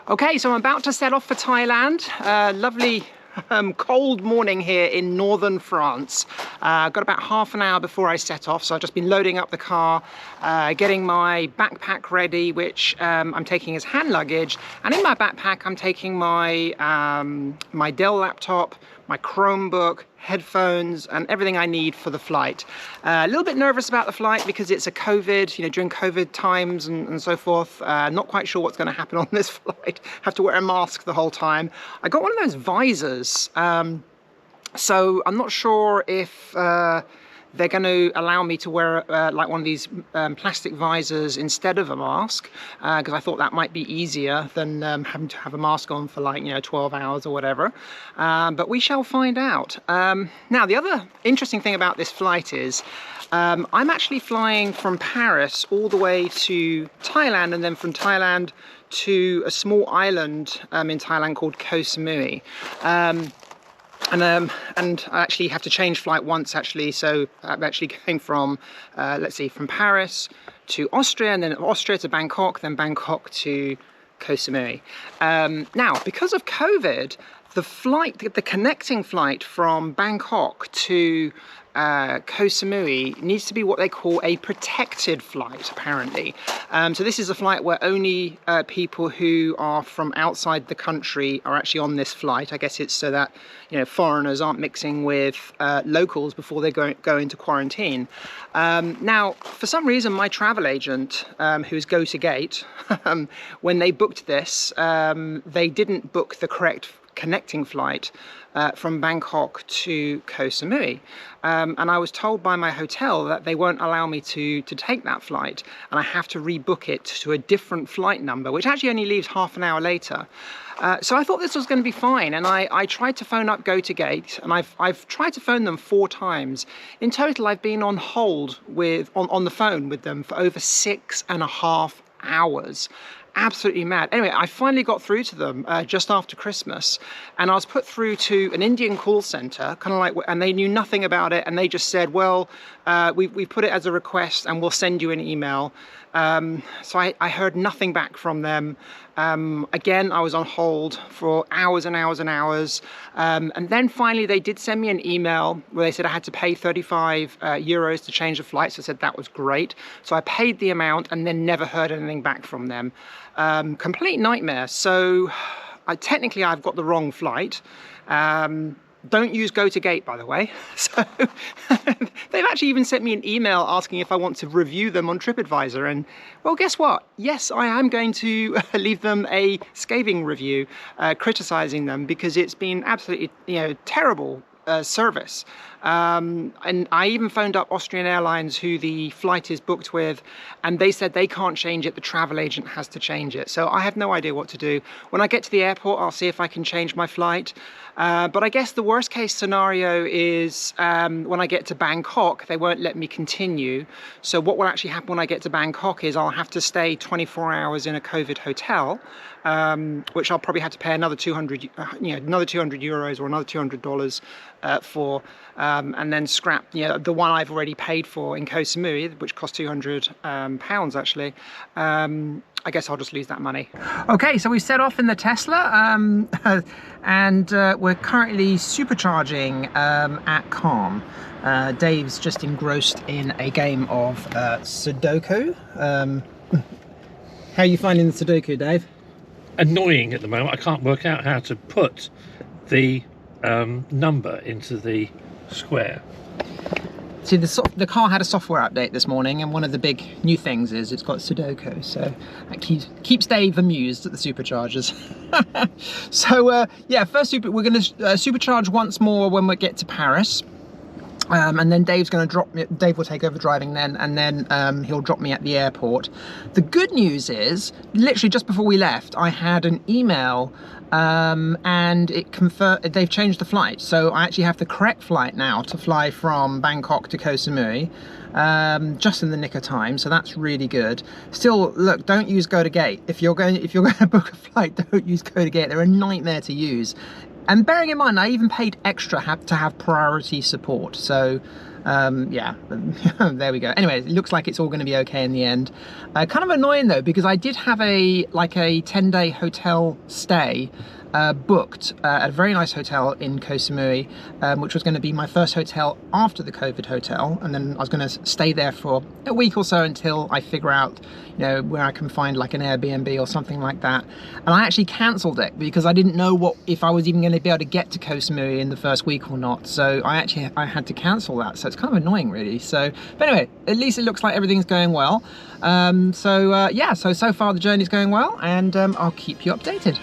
Okay, so I'm about to set off for Thailand. Lovely cold morning here in northern France. Got about half an hour before I set off, so I've just been loading up the car, getting my backpack ready, which I'm taking as hand luggage. And in my backpack, I'm taking my my Dell laptop, my Chromebook, headphones, and everything I need for the flight. A little bit nervous about the flight because it's a COVID, during COVID times and so forth. Not quite sure what's going to happen on this flight. Have to wear a mask the whole time. I got one of those visors, so I'm not sure if they're going to allow me to wear like one of these plastic visors instead of a mask, because I thought that might be easier than having to have a mask on for 12 hours or whatever. But we shall find out. Now, the other interesting thing about this flight is I'm actually flying from Paris all the way to Thailand, and then from Thailand to a small island in Thailand called Koh Samui. And I actually have to change flight once actually, so I'm actually going from, let's see, from Paris to Austria, and then Austria to Bangkok, then Bangkok to Koh Samui. Now, because of COVID, the connecting flight from Bangkok to Koh Samui needs to be what they call a protected flight, apparently. So this is a flight where only people who are from outside the country are actually on this flight. I guess it's so that foreigners aren't mixing with locals before they go into quarantine. Now, for some reason, my travel agent, who's Go to Gate, when they booked this, they didn't book the correct connecting flight from Bangkok to Koh Samui, and I was told by my hotel that they won't allow me to take that flight, and I have to rebook it to a different flight number, which actually only leaves half an hour later. So I thought this was going to be fine, and I tried to phone up Go to Gate, and I've tried to phone them 4 times. In total, I've been on hold on the phone with them for over 6.5 hours. Absolutely mad. Anyway, I finally got through to them just after Christmas, and I was put through to an Indian call center, and they knew nothing about it, and they just said, well, we put it as a request and we'll send you an email. So I heard nothing back from them. Again, I was on hold for hours and hours and hours. And then finally they did send me an email where they said I had to pay 35 euros to change the flight. So I said that was great. So I paid the amount and then never heard anything back from them. Complete nightmare. So technically I've got the wrong flight. Don't use Go to Gate, by the way. So they've actually even sent me an email asking if I want to review them on TripAdvisor, and well, guess what? Yes, I am going to leave them a scathing review, criticizing them because it's been absolutely terrible service. And I even phoned up Austrian Airlines, who the flight is booked with, and they said they can't change it, the travel agent has to change it. So I have no idea what to do. When I get to the airport, I'll see if I can change my flight. But I guess the worst case scenario is when I get to Bangkok, they won't let me continue. So what will actually happen when I get to Bangkok is I'll have to stay 24 hours in a COVID hotel, which I'll probably have to pay another 200 euros or another $200 for, and then scrap the one I've already paid for in Koh Samui, which cost 200 pounds actually. I guess I'll just lose that money. Okay, so we set off in the Tesla, and we're currently supercharging at Calm. Dave's just engrossed in a game of Sudoku. How are you finding the Sudoku, Dave? Annoying at the moment. I can't work out how to put the number into the square. See, the car had a software update this morning, and one of the big new things is it's got Sudoku, so that keeps Dave amused at the superchargers. So yeah, we're going to supercharge once more when we get to Paris. And then Dave's going to drop me. Dave will take over driving then, and then he'll drop me at the airport. The good news is, literally just before we left, I had an email, and it confirmed they've changed the flight. So I actually have the correct flight now to fly from Bangkok to Koh Samui, just in the nick of time. So that's really good. Still, look, don't use Go to Gate if you're going to book a flight. Don't use Go to Gate. They're a nightmare to use. And bearing in mind, I even paid extra to have priority support. So Yeah, there we go. Anyway, it looks like it's all going to be okay in the end. Kind of annoying though, because I did have a 10-day hotel stay booked at a very nice hotel in Koh Samui, which was going to be my first hotel after the COVID hotel, and then I was going to stay there for a week or so until I figure out, you know, where I can find like an Airbnb or something like that. And I actually cancelled it because I didn't know if I was even going to be able to get to Koh Samui in the first week or not. So I had to cancel that. So it's kind of annoying, really. So, but anyway, at least it looks like everything's going well. Yeah, so far the journey's going well, and I'll keep you updated.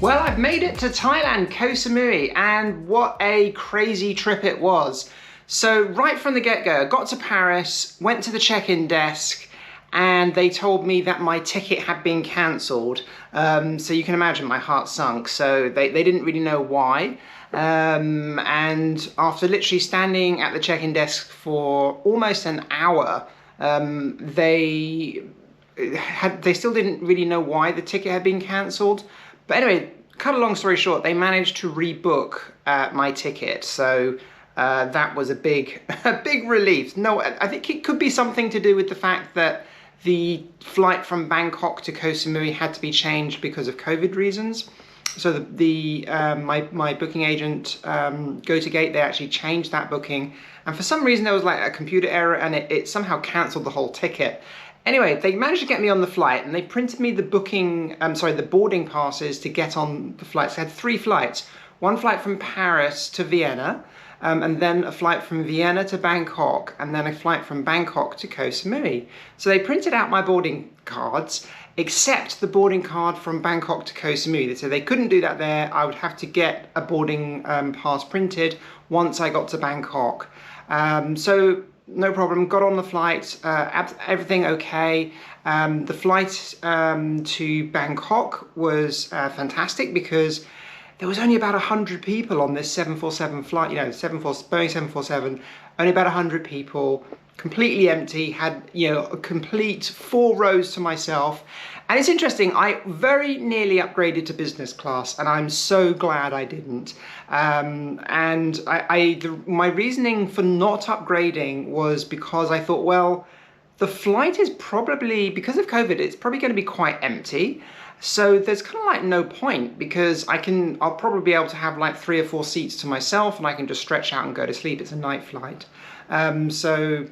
Well, I've made it to Thailand, Koh Samui, and what a crazy trip it was. So right from the get-go, I got to Paris, went to the check-in desk, and they told me that my ticket had been cancelled. So you can imagine my heart sunk. So they didn't really know why. And after literally standing at the check-in desk for almost an hour, they still didn't really know why the ticket had been cancelled. But anyway, cut a long story short, they managed to rebook my ticket. So that was a big relief. No, I think it could be something to do with the fact that the flight from Bangkok to Koh Samui had to be changed because of COVID reasons. So my booking agent, GoToGate, they actually changed that booking. And for some reason there was like a computer error, and it somehow cancelled the whole ticket. Anyway, they managed to get me on the flight, and they printed me the boarding passes to get on the flights. I had 3 flights. One flight from Paris to Vienna, and then a flight from Vienna to Bangkok, and then a flight from Bangkok to Koh Samui. So they printed out my boarding cards, except the boarding card from Bangkok to Koh Samui. So they couldn't do that there. I would have to get a boarding pass printed once I got to Bangkok. So no problem, got on the flight, everything okay. The flight to Bangkok was fantastic because there was only about 100 people on this 747 flight, you know, Boeing 747, only about 100 people, completely empty, had, you know, a complete 4 rows to myself. And it's interesting, I very nearly upgraded to business class, and I'm so glad I didn't. And my reasoning for not upgrading was because I thought, well, the flight is probably, because of COVID, it's probably going to be quite empty. So there's kind of like no point, because I'll probably be able to have like 3 or 4 seats to myself, and I can just stretch out and go to sleep. It's a night flight. So,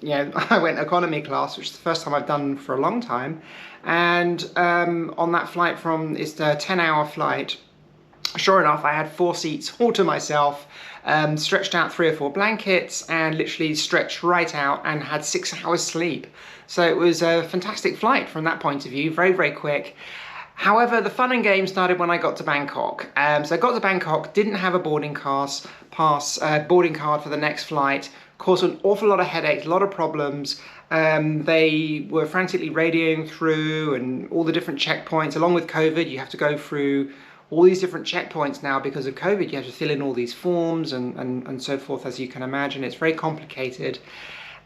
you know, I went economy class, which is the first time I've done for a long time. And on that flight it's a 10-hour flight. Sure enough, I had 4 seats all to myself, stretched out 3 or 4 blankets, and literally stretched right out and had 6 hours sleep. So it was a fantastic flight from that point of view, very, very quick. However, the fun and games started when I got to Bangkok. So I got to Bangkok, didn't have a boarding card for the next flight, caused an awful lot of headaches, a lot of problems. They were frantically radioing through, and all the different checkpoints. Along with COVID, you have to go through all these different checkpoints now because of COVID. You have to fill in all these forms and so forth, as you can imagine. It's very complicated.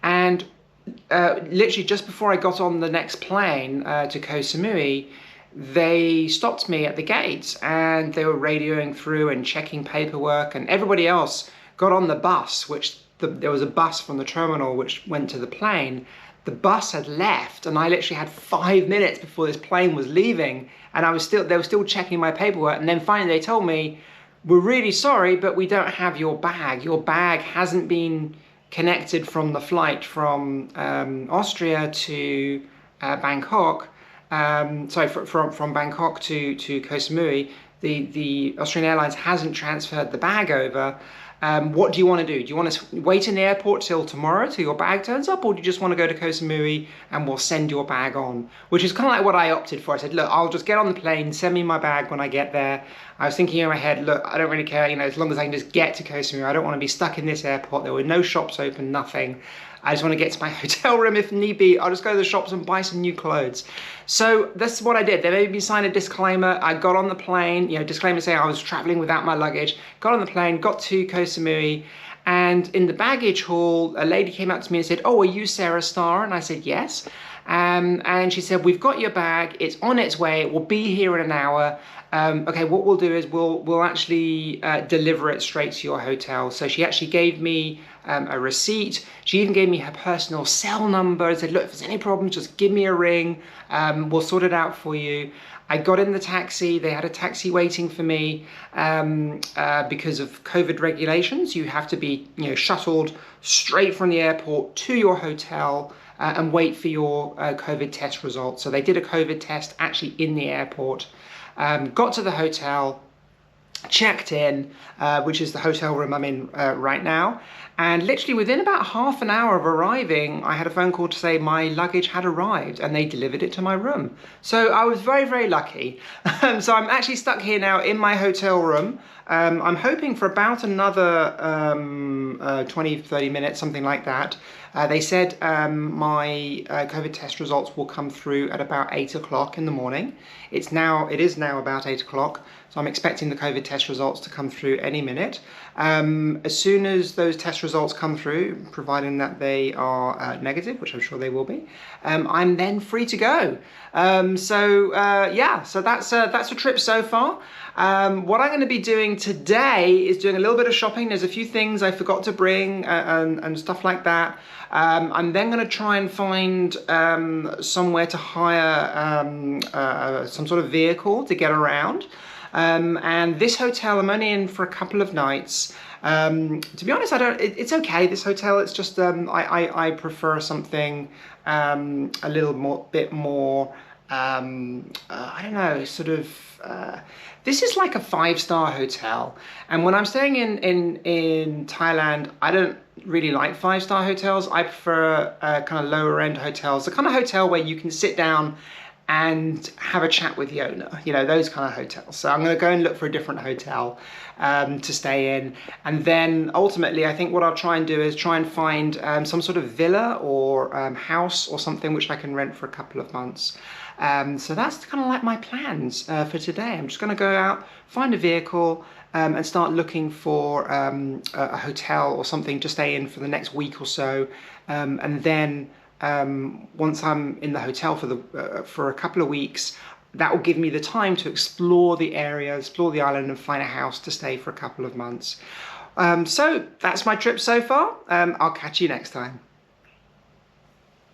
And literally just before I got on the next plane to Koh Samui, they stopped me at the gates, and they were radioing through and checking paperwork, and everybody else got on the bus, which there was a bus from the terminal which went to the plane. The bus had left, and I literally had 5 minutes before this plane was leaving, and they were still checking my paperwork. And then finally they told me, "We're really sorry, but we don't have your bag. Your bag hasn't been connected from the flight from Austria to Bangkok. From Bangkok to Koh Samui, the Austrian Airlines hasn't transferred the bag over. What do you want to do? Do you want to wait in the airport till tomorrow till your bag turns up, or do you just want to go to Koh Samui and we'll send your bag on?" Which is kind of like what I opted for. I said, look, I'll just get on the plane, send me my bag when I get there. I was thinking in my head, look, I don't really care, you know, as long as I can just get to Koh Samui. I don't want to be stuck in this airport. There were no shops open, nothing. I just want to get to my hotel room if need be. I'll just go to the shops and buy some new clothes. So that's what I did. They made me sign a disclaimer. I got on the plane, you know, disclaimer saying I was traveling without my luggage. Got on the plane, got to Koh Samui, and in the baggage hall, a lady came up to me and said, "Oh, are you Sarah Starr?" And I said, "Yes." And she said, "We've got your bag. It's on its way. It will be here in an hour. Okay, what we'll do is we'll actually deliver it straight to your hotel." So she actually gave me a receipt. She even gave me her personal cell number and said, "Look, if there's any problems, just give me a ring. We'll sort it out for you." I got in the taxi. They had a taxi waiting for me because of COVID regulations. You have to be, you know, shuttled straight from the airport to your hotel and wait for your COVID test results. So they did a COVID test actually in the airport. Got to the hotel, checked in, which is the hotel room I'm in right now, and literally within about half an hour of arriving, I had a phone call to say my luggage had arrived and they delivered it to my room. So I was very, very lucky. So I'm actually stuck here now in my hotel room. I'm hoping for about another 20-30 minutes, something like that. They said my COVID test results will come through at about 8 o'clock in the morning. It is now about 8 o'clock, so I'm expecting the COVID test results to come through any minute. As soon as those test results come through, providing that they are negative, which I'm sure they will be, I'm then free to go. Yeah, so that's a trip so far. What I'm going to be doing today is doing a little bit of shopping. There's a few things I forgot to bring and stuff like that. I'm then going to try and find somewhere to hire some sort of vehicle to get around. And this hotel, I'm only in for a couple of nights. To be honest, it's okay, this hotel. It's just, I prefer something a little bit more, I don't know, sort of, this is like a 5-star hotel. And when I'm staying in Thailand, I don't really like 5-star hotels. I prefer kind of lower end hotels, the kind of hotel where you can sit down and have a chat with the owner, you know, those kind of hotels. So I'm going to go and look for a different hotel to stay in, and then ultimately I think what I'll try and do is try and find some sort of villa or house or something which I can rent for a couple of months. So that's kind of like my plans for today. I'm just going to go out, find a vehicle, and start looking for a hotel or something to stay in for the next week or so, and then once I'm in the hotel for a couple of weeks, that will give me the time to explore the area, explore the island, and find a house to stay for a couple of months. So that's my trip so far. I'll catch you next time.